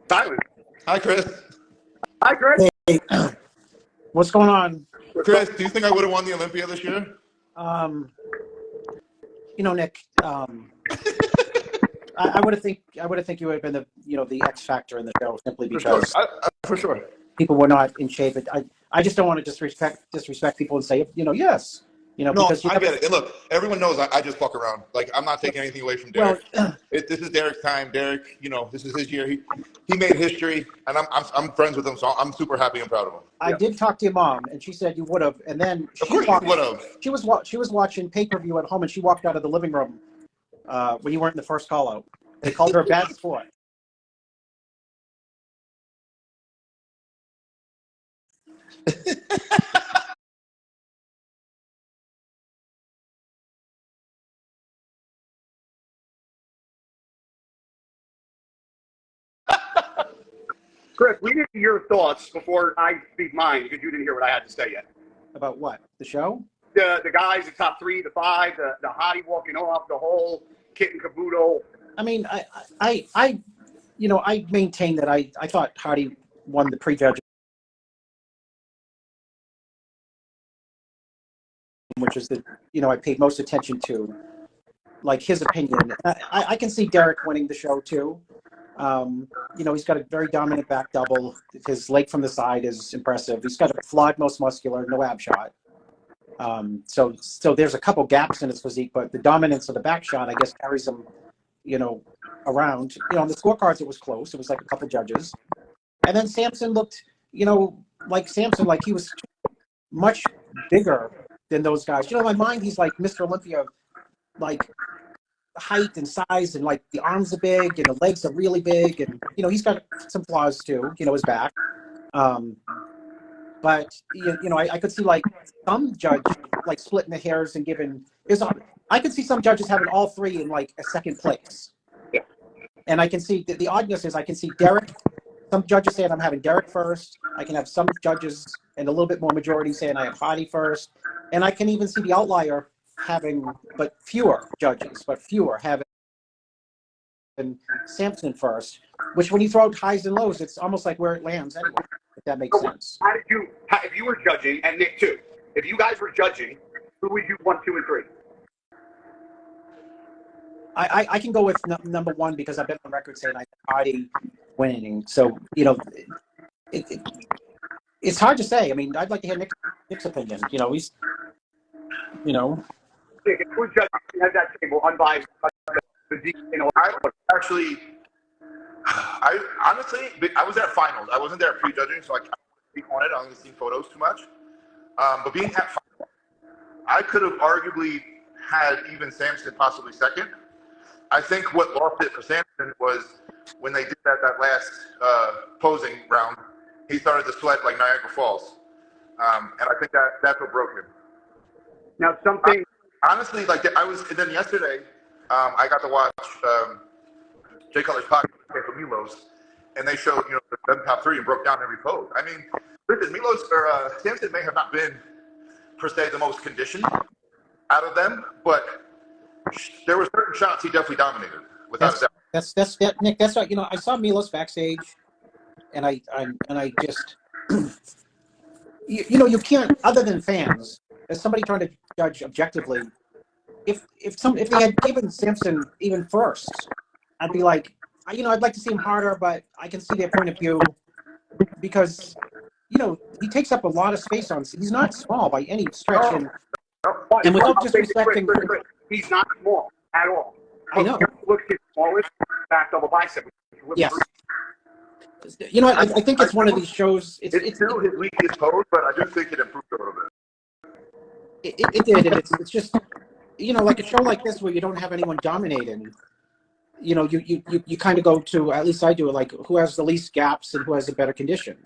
Silent. Hi, Chris. Hi, Chris. Hey, what's going on? Chris, do you think I would have won the Olympia this year? Nick, I would have think you would have been the X factor in the show simply because For sure. people were not in shape. I just don't want to disrespect people and say yes. No, Because I get it. And look, everyone knows I just fuck around. Like, I'm not taking anything away from Derek. This is Derek's time. Derek, this is his year. He made history, and I'm friends with him, so I'm super happy and proud of him. I did talk to your mom, and she said you would have. And then Of course you would have. She was watching pay-per-view at home, and she walked out of the living room when you weren't in the first call out. They called her a bad sport. Chris, we didn't hear your thoughts before I speak mine because you didn't hear what I had to say yet. About what? The show? The guys, the top 3, the 5, the hottie walking off, the whole kit and caboodle. I mean, I maintain that I thought Hardy won the prejudging, which is I paid most attention to, like his opinion. I can see Derek winning the show too. He's got a very dominant back double. His leg from the side is impressive. He's got a flawed most muscular, no ab shot. So there's a couple gaps in his physique, but the dominance of the back shot, I guess, carries him, around. On the scorecards, it was close. It was like a couple judges. And then Samson looked, like he was much bigger than those guys. In my mind, he's like Mr. Olympia, like height and size, and like the arms are big and the legs are really big, and he's got some flaws too, his back. But I could see like some judge like splitting the hairs and giving I could see some judges having all 3 in like a second place. Yeah. And I can see the oddness is I can see Derek. Some judges saying I'm having Derek first. I can have some judges and a little bit more majority saying I have Hardy first. And I can even see the outlier having, but fewer judges, having Samson first, which when you throw out highs and lows, it's almost like where it lands anyway, if that makes sense. If you were judging, and Nick too, if you guys were judging, who would you 1, 2, and 3? I can go with number 1 because I've been on record saying I have Hardy winning. So, it's hard to say. I mean, I'd like to hear Nick's opinion. He's, Nick, if you were judging at that table, unbiased, I honestly was at finals. I wasn't there prejudging, so I can't speak on it. I only seen photos too much. But being at finals, I could have arguably had even Samson possibly second. I think what lost it for Samson was when they did that last posing round, he started to sweat like Niagara Falls. And I think that's what broke him. Now, something... Honestly, and then yesterday, I got to watch Jay Cutler's podcast with Milos, and they showed, the top 3 and broke down every pose. I mean, listen, Samson may have not been, per se, the most conditioned out of them, but there were certain shots he definitely dominated, without a doubt. That's Nick. That's right. I saw Milos backstage, and I just, you can't, other than fans, as somebody trying to judge objectively, if they had given Samson even first, I'd be like, I'd like to see him harder, but I can see their point of view because, he takes up a lot of space on. He's not small by any stretch, and without disrespecting, he's not small at all. I know. Look at his smallest back double bicep. Yes. I think it's one of these shows. It's still his weakest pose, but I do think it improved a little bit. It did, and it's just, like a show like this where you don't have anyone dominating, you kind of go to, at least I do, like who has the least gaps and who has a better condition.